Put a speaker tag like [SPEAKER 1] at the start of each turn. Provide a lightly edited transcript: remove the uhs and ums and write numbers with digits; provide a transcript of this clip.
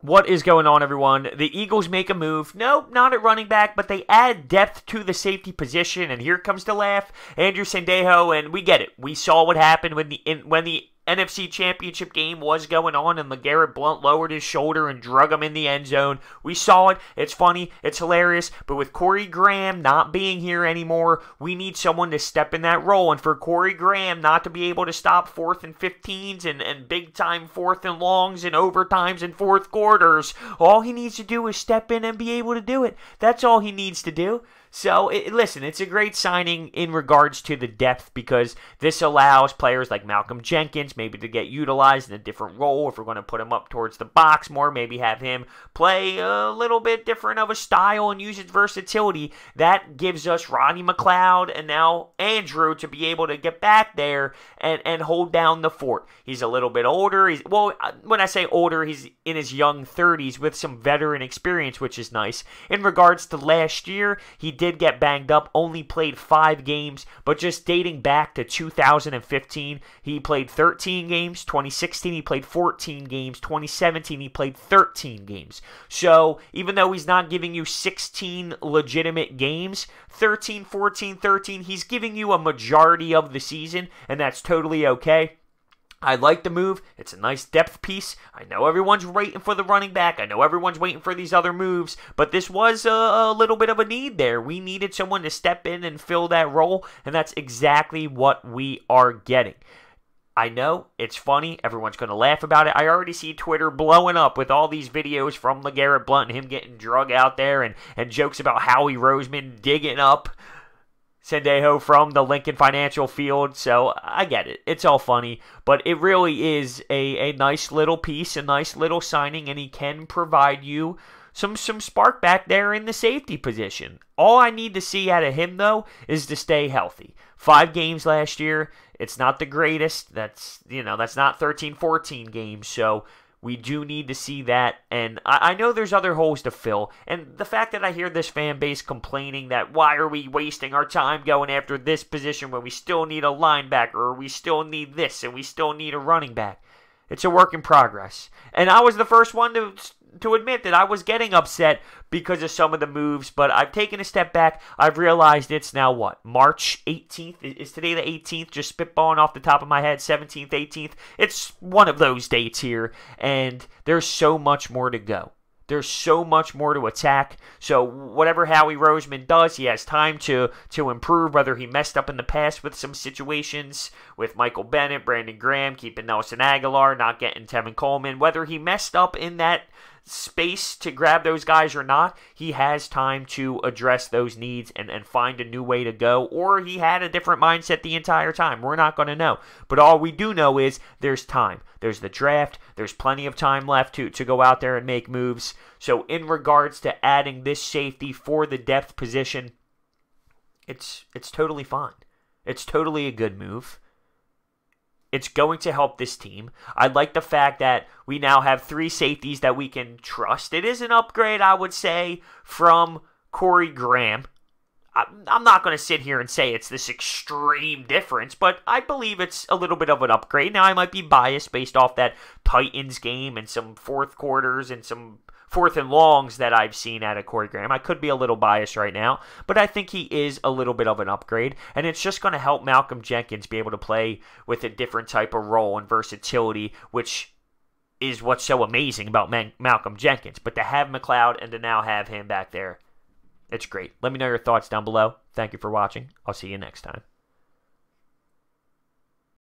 [SPEAKER 1] What is going on, everyone? The Eagles make a move. Nope, not at running back, but they add depth to the safety position, and here comes the laugh. Andrew Sendejo, and we get it. We saw what happened when the NFC Championship game was going on and LeGarrette Blount lowered his shoulder and drug him in the end zone. We saw it. It's funny. It's hilarious. But with Corey Graham not being here anymore, we need someone to step in that role. And for Corey Graham not to be able to stop 4th and 15s and big-time 4th and longs and overtimes and fourth quarters, all he needs to do is step in and be able to do it. That's all he needs to do. So, listen, it's a great signing in regards to the depth because this allows players like Malcolm Jenkins maybe to get utilized in a different role. If we're going to put him up towards the box more, maybe have him play a little bit different of a style and use his versatility. That gives us Rodney McLeod and now Andrew to be able to get back there and hold down the fort. He's a little bit older. When I say older, he's in his young 30s with some veteran experience, which is nice. In regards to last year, he did get banged up, only played 5 games, but just dating back to 2015, he played 13 games. 2016, he played 14 games. 2017, he played 13 games. So, even though he's not giving you 16 legitimate games, 13, 14, 13, he's giving you a majority of the season, and that's totally okay. I like the move. It's a nice depth piece. I know everyone's waiting for the running back. I know everyone's waiting for these other moves, but this was a little bit of a need there. We needed someone to step in and fill that role, and that's exactly what we are getting. I know, it's funny. Everyone's going to laugh about it. I already see Twitter blowing up with all these videos from LeGarrette Blount and him getting drug out there and jokes about Howie Roseman digging up Sendejo from the Lincoln Financial Field, so I get it. It's all funny, but it really is a nice little piece, a nice little signing, and he can provide you some spark back there in the safety position. All I need to see out of him, though, is to stay healthy. 5 games last year. It's not the greatest. That's not 13, 14 games, so we do need to see that, and I know there's other holes to fill, and the fact that I hear this fan base complaining that why are we wasting our time going after this position when we still need a linebacker, or we still need this, and we still need a running back. It's a work in progress, and I was the first one to admit that I was getting upset because of some of the moves, but I've taken a step back. I've realized it's now what? March 18th? Is today the 18th? Just spitballing off the top of my head, 17th, 18th. It's one of those dates here, and there's so much more to go. There's so much more to attack. So whatever Howie Roseman does, he has time to improve, whether he messed up in the past with some situations with Michael Bennett, Brandon Graham, keeping Nelson Aguilar, not getting Tevin Coleman, whether he messed up in that space to grab those guys or not, he has time to address those needs and find a new way to go, or he had a different mindset the entire time. We're not going to know. But all we do know is there's time. There's the draft. There's plenty of time left to go out there and make moves. So in regards to adding this safety for the depth position, it's totally fine. It's totally a good move. It's going to help this team. I like the fact that we now have 3 safeties that we can trust. It is an upgrade, I would say, from Corey Graham. I'm not going to sit here and say it's this extreme difference, but I believe it's a little bit of an upgrade. Now, I might be biased based off that Titans game and some fourth quarters and some 4th and longs that I've seen out of Corey Graham. I could be a little biased right now, but I think he is a little bit of an upgrade, and it's just going to help Malcolm Jenkins be able to play with a different type of role and versatility, which is what's so amazing about Malcolm Jenkins. But to have McLeod and to now have him back there, it's great. Let me know your thoughts down below. Thank you for watching. I'll see you next time.